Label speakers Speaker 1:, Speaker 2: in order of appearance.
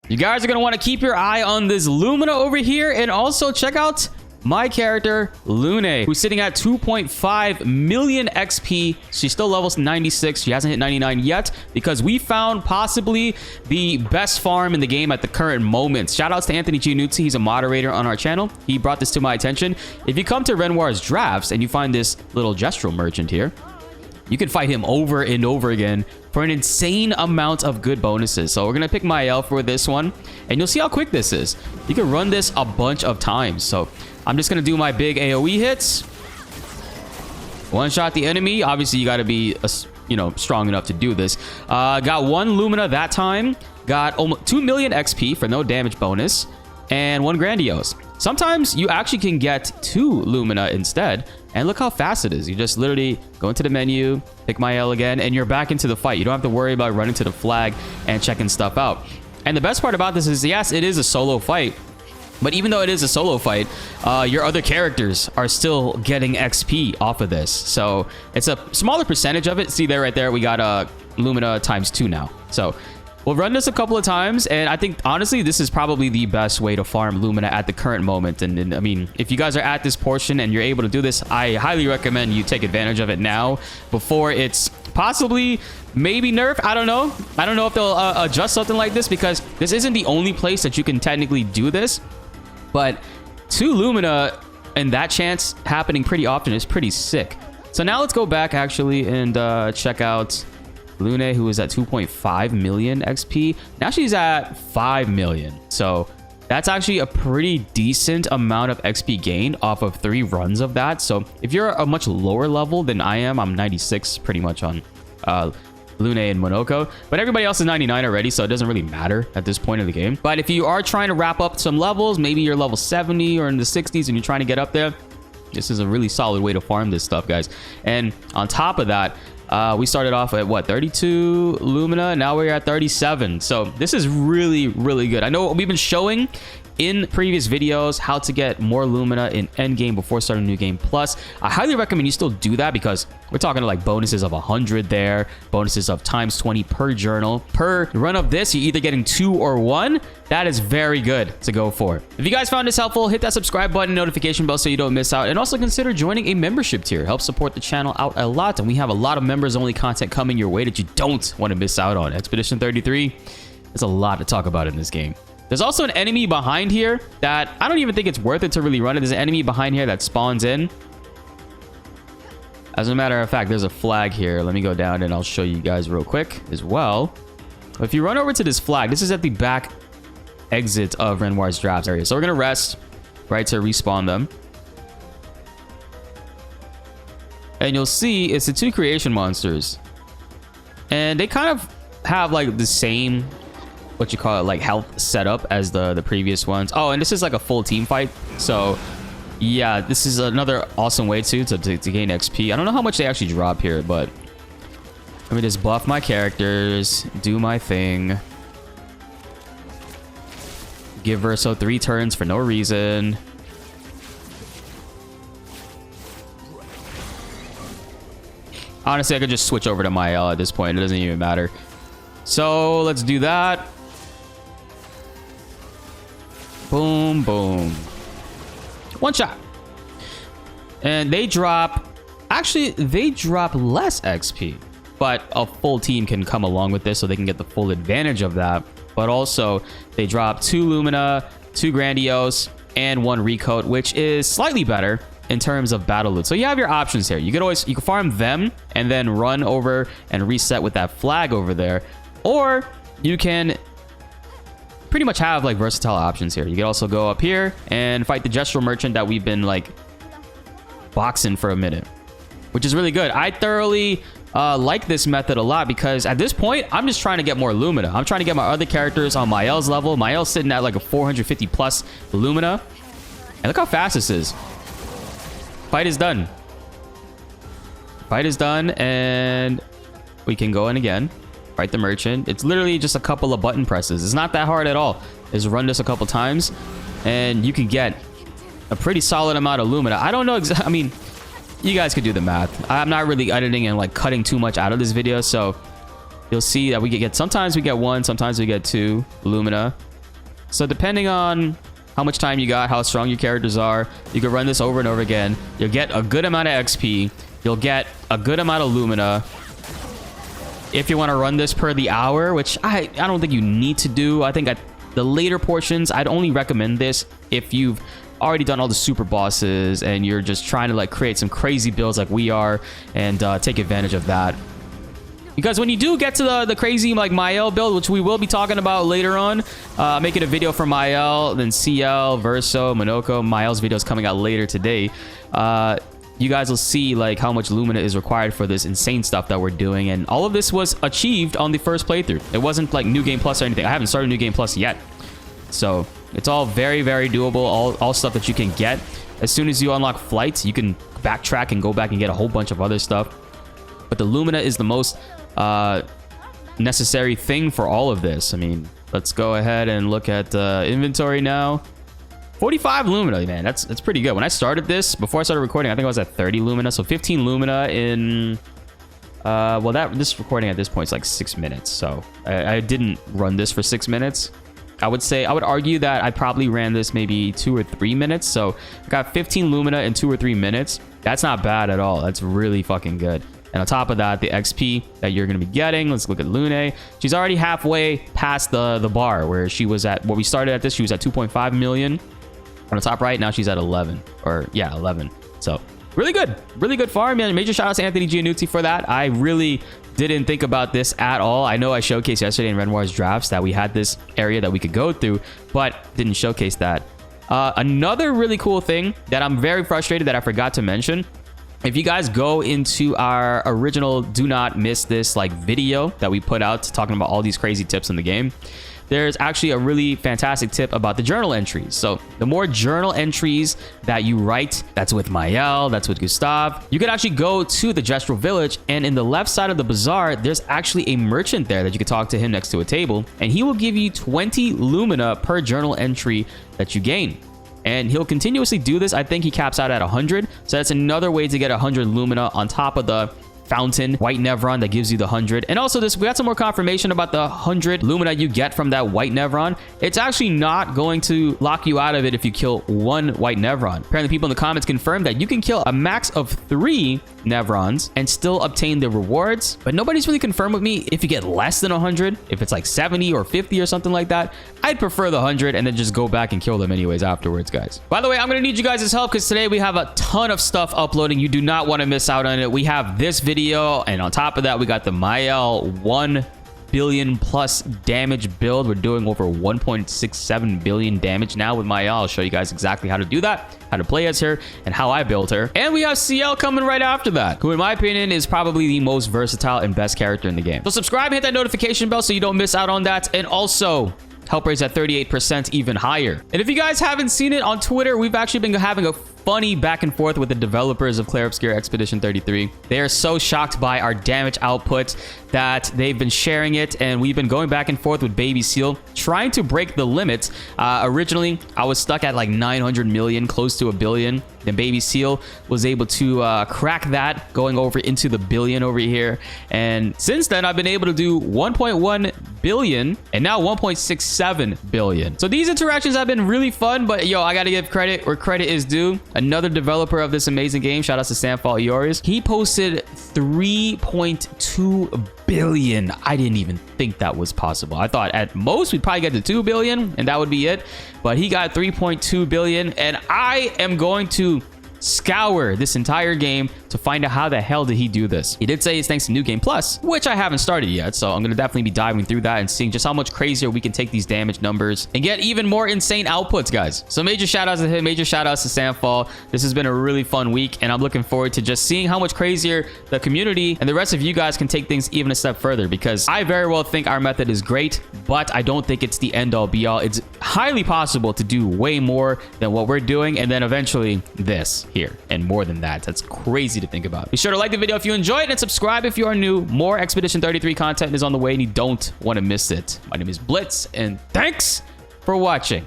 Speaker 1: You guys are going to want to keep your eye on this Lumina over here, and also check out my character, Lune, who's sitting at 2.5 million XP. She's still level 96. She hasn't hit 99 yet because we found possibly the best farm in the game at the current moment. Shout outs to Anthony Giannuzzi. He's a moderator on our channel. He brought this to my attention. If you come to Renoir's drafts and you find this little gestural merchant here, you can fight him over and over again for an insane amount of good bonuses. So we're going to pick Mael for this one, and you'll see how quick this is. You can run this a bunch of times. So I'm just going to do my big AoE hits. One shot the enemy. Obviously, you got to be, strong enough to do this. Got one Lumina that time. Got almost 2 million XP for no damage bonus. And one Grandiose. Sometimes you actually can get 2 Lumina instead. And look how fast it is. You just literally go into the menu, pick Mael again, and you're back into the fight. You don't have to worry about running to the flag and checking stuff out. And the best part about this is, yes, it is a solo fight. But even though it is a solo fight, your other characters are still getting XP off of this. So it's a smaller percentage of it. See there, right there, we got Lumina ×2 now. So we'll run this a couple of times, and I think, honestly, this is probably the best way to farm Lumina at the current moment. And I mean, if you guys are at this portion and you're able to do this, I highly recommend you take advantage of it now before it's possibly maybe nerf. I don't know. I don't know if they'll adjust something like this, because this isn't the only place that you can technically do this. But 2 Lumina and that chance happening pretty often is pretty sick. So now let's go back, actually, and check out Lune, who is at 2.5 million XP. Now she's at 5 million. So that's actually a pretty decent amount of XP gained off of 3 runs of that. So if you're a much lower level than I am, I'm 96 pretty much on Lune and Monoko, but everybody else is 99 already, so it doesn't really matter at this point of the game. But if you are trying to wrap up some levels, maybe you're level 70 or in the 60s and you're trying to get up there, this is a really solid way to farm this stuff, guys. And on top of that, we started off at what, 32 Lumina, now we're at 37. So this is really, really good. I know we've been showing in previous videos how to get more Lumina in endgame before starting a new game. Plus, I highly recommend you still do that, because we're talking like bonuses of 100 there, bonuses of ×20 per journal. Per run of this, you're either getting 2 or 1. That is very good to go for. If you guys found this helpful, hit that subscribe button, notification bell so you don't miss out, and also consider joining a membership tier. Help support the channel out a lot, and we have a lot of members-only content coming your way that you don't want to miss out on. Expedition 33, there's a lot to talk about in this game. There's also an enemy behind here that I don't even think it's worth it to really run it. There's an enemy behind here that spawns in. As a matter of fact, there's a flag here. Let me go down and I'll show you guys real quick as well. If you run over to this flag, this is at the back exit of Renoir's drafts area. So we're going to rest, right, to respawn them. And you'll see it's the 2 creation monsters. And they kind of have like the same, what you call it, like health setup as the previous ones. Oh, and this is like a full team fight. So yeah, this is another awesome way to gain XP. I don't know how much they actually drop here, but let me just buff my characters, do my thing. Give Verso 3 turns for no reason. Honestly, I could just switch over to Mael at this point. It doesn't even matter. So let's do that. Boom, boom. 1 shot. And they drop... Actually, they drop less XP. But a full team can come along with this so they can get the full advantage of that. But also, they drop 2 Lumina, 2 Grandiose, and 1 Recoat, which is slightly better in terms of battle loot. So you have your options here. You can farm them and then run over and reset with that flag over there. Or you can pretty much have like versatile options here. You can also go up here and fight the gestural merchant that we've been like boxing for a minute, which is really good. I thoroughly like this method a lot, because at this point I'm just trying to get more Lumina. I'm trying to get my other characters on Mael's level. Mael's sitting at like a 450 plus Lumina, and look how fast this is. Fight is done. Fight is done, and we can go in again. Fight the merchant. It's literally just a couple of button presses. It's not that hard at all. Just run this a couple times and you can get a pretty solid amount of Lumina. I don't know exactly. I mean, you guys could do the math. I'm not really editing and like cutting too much out of this video, so you'll see that we get sometimes we get 1, sometimes we get 2 Lumina. So depending on how much time you got, how strong your characters are, you can run this over and over again. You'll get a good amount of XP. You'll get a good amount of Lumina. If you want to run this per the hour, which I don't think you need to do. I think at the later portions, I'd only recommend this if you've already done all the super bosses and you're just trying to like create some crazy builds like we are and take advantage of that. Because when you do get to the crazy like Mael build, which we will be talking about later on, making a video for Mael, then CL, Verso, Monoko. Mael's video is coming out later today. You guys will see like how much Lumina is required for this insane stuff that we're doing. And all of this was achieved on the first playthrough. It wasn't like New Game Plus or anything. I haven't started New Game Plus yet. So it's all very, very doable. All stuff that you can get. As soon as you unlock flights, you can backtrack and go back and get a whole bunch of other stuff. But the Lumina is the most necessary thing for all of this. I mean, let's go ahead and look at inventory now. 45 Lumina, man. That's pretty good. When I started this, before I started recording, I think I was at 30 Lumina. So 15 Lumina in... well, this recording at this point is like 6 minutes. So I didn't run this for 6 minutes. I would argue that I probably ran this maybe 2 or 3 minutes. So I got 15 Lumina in 2 or 3 minutes. That's not bad at all. That's really fucking good. And on top of that, the XP that you're going to be getting. Let's look at Lune. She's already halfway past the bar where she was at. Where we started at this, she was at 2.5 million. On the top right, now she's at 11. Or, yeah, 11. So, really good. Really good farm. Man, major shout out to Anthony Giannuzzi for that. I really didn't think about this at all. I know I showcased yesterday in Renoir's drafts that we had this area that we could go through, but didn't showcase that. Another really cool thing that I'm very frustrated that I forgot to mention. If you guys go into our original Do Not Miss This like video that we put out talking about all these crazy tips in the game, there's actually a really fantastic tip about the journal entries. So the more journal entries that you write, that's with Mael, that's with Gustav, you can actually go to the Gestural Village, and in the left side of the bazaar, there's actually a merchant there that you can talk to him next to a table, and he will give you 20 Lumina per journal entry that you gain. And he'll continuously do this. I think he caps out at 100. So that's another way to get 100 Lumina on top of the fountain white Nevron that gives you the 100. And also we got some more confirmation about the 100 Lumina you get from that white Nevron. It's actually not going to lock you out of it if you kill one white Nevron. Apparently people in the comments confirmed that you can kill a max of 3 Nevrons and still obtain the rewards, but nobody's really confirmed with me if you get less than 100, if it's like 70 or 50 or something like that. I'd prefer the 100 and then just go back and kill them anyways afterwards, guys. By the way, I'm gonna need you guys' help because today we have a ton of stuff uploading. You do not want to miss out on it. We have this video, and on top of that, we got the Mael 1 billion plus damage build. We're doing over 1.67 billion damage now with Mael. I'll show you guys exactly how to do that, how to play as her, and how I built her. And we have CL coming right after that, who in my opinion is probably the most versatile and best character in the game. So subscribe and hit that notification bell so you don't miss out on that. And also, help raise at 38%, even higher. And if you guys haven't seen it on Twitter, we've actually been having a funny back and forth with the developers of Clair Obscur Expedition 33. They are so shocked by our damage output that they've been sharing it, and we've been going back and forth with Baby Seal, trying to break the limits. Originally, I was stuck at like 900 million, close to a billion. Then Baby Seal was able to crack that, going over into the billion over here. And since then, I've been able to do 1.1 billion and now 1.67 billion. So these interactions have been really fun, but yo, I gotta give credit where credit is due. Another developer of this amazing game, shout out to Samfall Ioris, he posted 3.2 billion. I didn't even think that was possible. I thought at most we'd probably get to 2 billion and that would be it, but he got 3.2 billion, and I am going to scour this entire game to find out how the hell did he do this. He did say it's thanks to New Game Plus, which I haven't started yet, so I'm gonna definitely be diving through that and seeing just how much crazier we can take these damage numbers and get even more insane outputs, guys. So major shout outs to him, major shout outs to Samfall. This has been a really fun week, and I'm looking forward to just seeing how much crazier the community and the rest of you guys can take things even a step further, because I very well think our method is great, but I don't think it's the end all be all. It's highly possible to do way more than what we're doing, and then eventually this here and more than that. That's crazy to think about. Be sure to like the video if you enjoyed and subscribe if you are new. More Expedition 33 content is on the way and you don't want to miss it. My name is BltzZ, and thanks for watching.